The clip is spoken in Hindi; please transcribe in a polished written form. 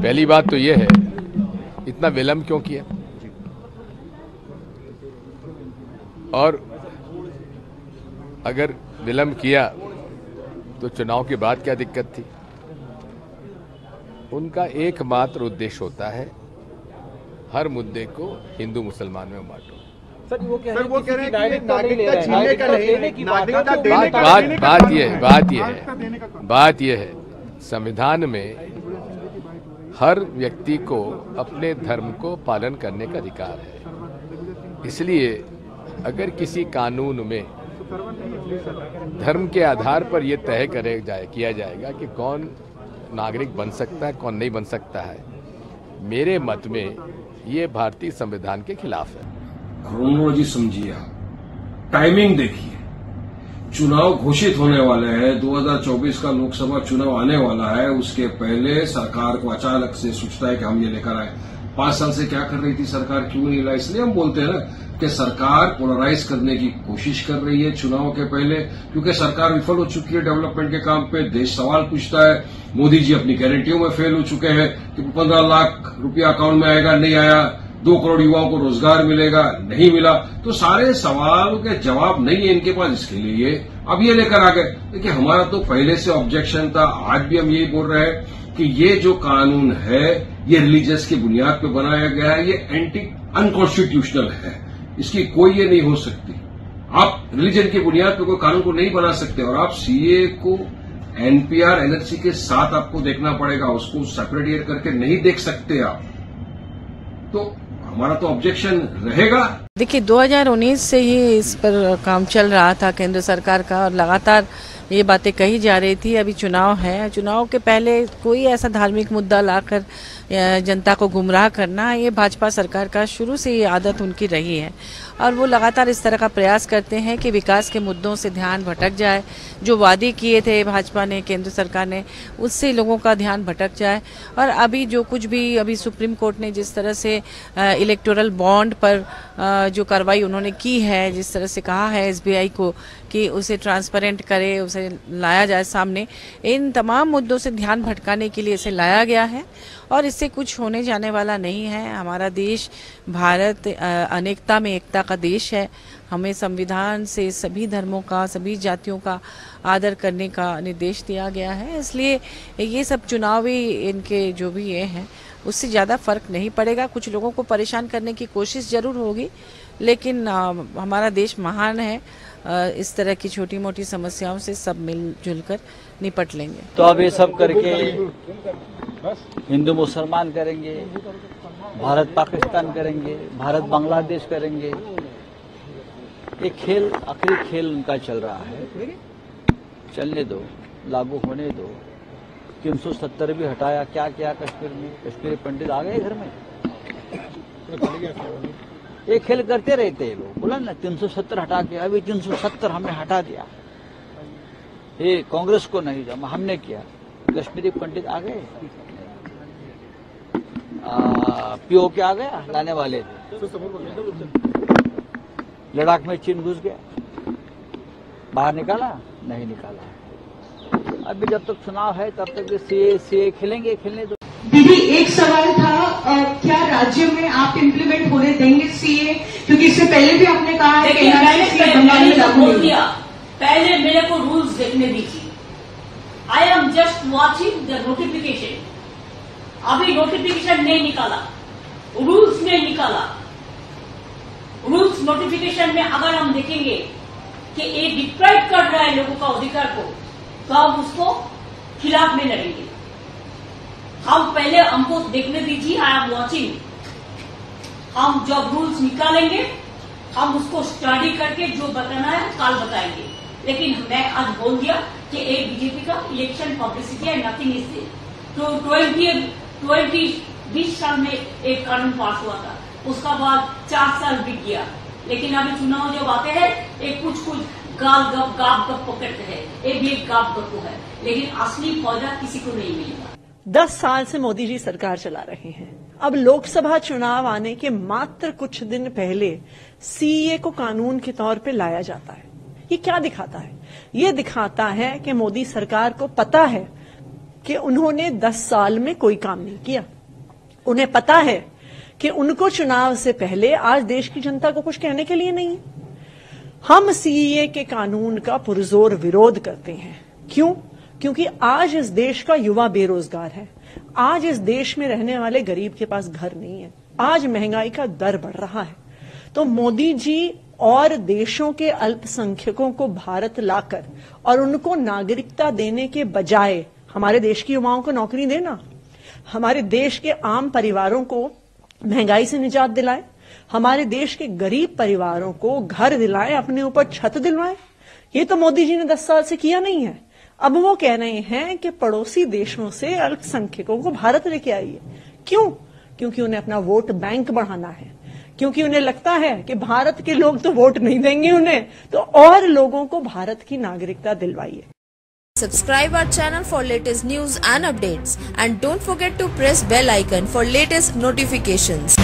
पहली बात तो यह है, इतना विलंब क्यों किया और अगर विलंब किया तो चुनाव के बाद क्या दिक्कत थी। उनका एकमात्र उद्देश्य होता है हर मुद्दे को हिंदू मुसलमान में बांटो। सर वो कह रहे हैं कि नागरिकता छीनने का नहीं, नागरिकता देने का बात यह है संविधान में हर व्यक्ति को अपने धर्म को पालन करने का अधिकार है। इसलिए अगर किसी कानून में धर्म के आधार पर यह तय किया जाएगा कि कौन नागरिक बन सकता है, कौन नहीं बन सकता है, मेरे मत में ये भारतीय संविधान के खिलाफ है। क्रोनोलॉजी समझिए, टाइमिंग देखिए, चुनाव घोषित होने वाले हैं, 2024 का लोकसभा चुनाव आने वाला है, उसके पहले सरकार को अचानक से सोचता है कि हम ये लेकर आए। 5 साल से क्या कर रही थी सरकार, क्यों नहीं ला? इसलिए हम बोलते हैं ना कि सरकार पोलराइज करने की कोशिश कर रही है चुनाव के पहले, क्योंकि सरकार विफल हो चुकी है डेवलपमेंट के काम पे। देश सवाल पूछता है, मोदी जी अपनी गारंटियों में फेल हो चुके हैं कि 15 लाख रुपया अकाउंट में आएगा, नहीं आया। 2 करोड़ युवाओं को रोजगार मिलेगा, नहीं मिला। तो सारे सवालों के जवाब नहीं है इनके पास, इसके लिए ये अब ये लेकर आ गए। देखिए हमारा तो पहले से ऑब्जेक्शन था, आज भी हम यही बोल रहे हैं कि ये जो कानून है ये रिलीजियस की बुनियाद पर बनाया गया है, ये एंटी अनकॉन्स्टिट्यूशनल है, इसकी कोई ये नहीं हो सकती। आप रिलीजन की बुनियाद पर कोई कानून को नहीं बना सकते और आप सीए को एनपीआर एनआरसी के साथ आपको देखना पड़ेगा, उसको सेपरेट करके नहीं देख सकते आप। तो हमारा तो ऑब्जेक्शन रहेगा। देखिए 2019 से ही इस पर काम चल रहा था केंद्र सरकार का और लगातार ये बातें कही जा रही थी। अभी चुनाव है, चुनाव के पहले कोई ऐसा धार्मिक मुद्दा लाकर जनता को गुमराह करना, ये भाजपा सरकार का शुरू से ये आदत उनकी रही है और वो लगातार इस तरह का प्रयास करते हैं कि विकास के मुद्दों से ध्यान भटक जाए। जो वादे किए थे भाजपा ने, केंद्र सरकार ने, उससे लोगों का ध्यान भटक जाए। और अभी जो कुछ भी अभी सुप्रीम कोर्ट ने जिस तरह से इलेक्टोरल बॉन्ड पर जो कार्रवाई उन्होंने की है, जिस तरह से कहा है एसबीआई को कि उसे ट्रांसपेरेंट करे, उसे लाया जाए सामने, इन तमाम मुद्दों से ध्यान भटकाने के लिए इसे लाया गया है और इससे कुछ होने जाने वाला नहीं है। हमारा देश भारत अनेकता में एकता का देश है। हमें संविधान से सभी धर्मों का, सभी जातियों का आदर करने का निर्देश दिया गया है। इसलिए ये सब चुनावी इनके जो भी ये हैं उससे ज़्यादा फर्क नहीं पड़ेगा। कुछ लोगों को परेशान करने की कोशिश जरूर होगी, लेकिन हमारा देश महान है, इस तरह की छोटी मोटी समस्याओं से सब मिलजुल कर निपट लेंगे। तो अब ये सब करके हिंदू मुसलमान करेंगे, भारत पाकिस्तान करेंगे, भारत बांग्लादेश करेंगे। ये खेल, आखिरी खेल उनका चल रहा है, चलने दो, लागू होने दो। 370 भी हटाया, क्या किया कश्मीर में? कश्मीरी पंडित आ गए घर में। ये खेल करते रहते हैं लोग। बोला ना 370 हटा के, अभी 370 हमने हटा दिया। ये कांग्रेस को नहीं जमा, हमने किया। कश्मीरी पंडित आ गए, पीओ के आ गया, लाने वाले थे। लद्दाख में चीन घुस गया, बाहर निकाला? नहीं निकाला। अभी जब तक चुनाव है तब तक सीए खेलेंगे, खेलने दो। दीदी एक सवाल था, क्या राज्य में आप इम्प्लीमेंट होने देंगे सीए? क्योंकि इससे पहले भी आपने कहा है कि पहले मेरे को रूल्स देखने दीजिए। I am just watching the notification. अभी नोटिफिकेशन नहीं निकाला, रूल्स नहीं निकाला। रूल्स नोटिफिकेशन में अगर हम देखेंगे कि ये डिप्राइव कर रहा है लोगों का अधिकार को, तो हम उसको खिलाफ में लड़ेंगे। हम पहले हमको देखने दीजिए, आई एम वॉचिंग। हम जब रूल्स निकालेंगे हम उसको स्टडी करके जो बताना है कल बताएंगे। लेकिन मैं आज बोल दिया कि एक बीजेपी का इलेक्शन पब्लिसिटी है, नथिंग इज देयर। तो 20 साल में एक कानून पास हुआ था, उसका बाद 4 साल बीत गया। लेकिन अभी चुनाव जब आते हैं एक कुछ गाप गप पकड़ते हैं, ये भी एक गाप गप है, लेकिन असली फायदा किसी को नहीं मिलेगा। 10 साल से मोदी जी सरकार चला रहे हैं। अब लोकसभा चुनाव आने के मात्र कुछ दिन पहले सीए को कानून के तौर पे लाया जाता है। ये क्या दिखाता है? ये दिखाता है कि मोदी सरकार को पता है कि उन्होंने 10 साल में कोई काम नहीं किया। उन्हें पता है कि उनको चुनाव से पहले आज देश की जनता को कुछ कहने के लिए नहीं है। हम सीएए के कानून का पुरजोर विरोध करते हैं। क्यों? क्योंकि आज इस देश का युवा बेरोजगार है। आज इस देश में रहने वाले गरीब के पास घर नहीं है। आज महंगाई का दर बढ़ रहा है। तो मोदी जी और देशों के अल्पसंख्यकों को भारत लाकर और उनको नागरिकता देने के बजाय हमारे देश की युवाओं को नौकरी देना, हमारे देश के आम परिवारों को महंगाई से निजात दिलाए, हमारे देश के गरीब परिवारों को घर दिलाए, अपने ऊपर छत दिलवाए। ये तो मोदी जी ने 10 साल से किया नहीं है। अब वो कह रहे हैं कि पड़ोसी देशों से अल्पसंख्यकों को भारत लेके आइए। क्यों? क्योंकि उन्हें अपना वोट बैंक बढ़ाना है, क्योंकि उन्हें लगता है कि भारत के लोग तो वोट नहीं देंगे उन्हें, तो और लोगों को भारत की नागरिकता दिलवाइए। Subscribe our channel for latest news and updates, and don't forget to press bell icon for latest notifications.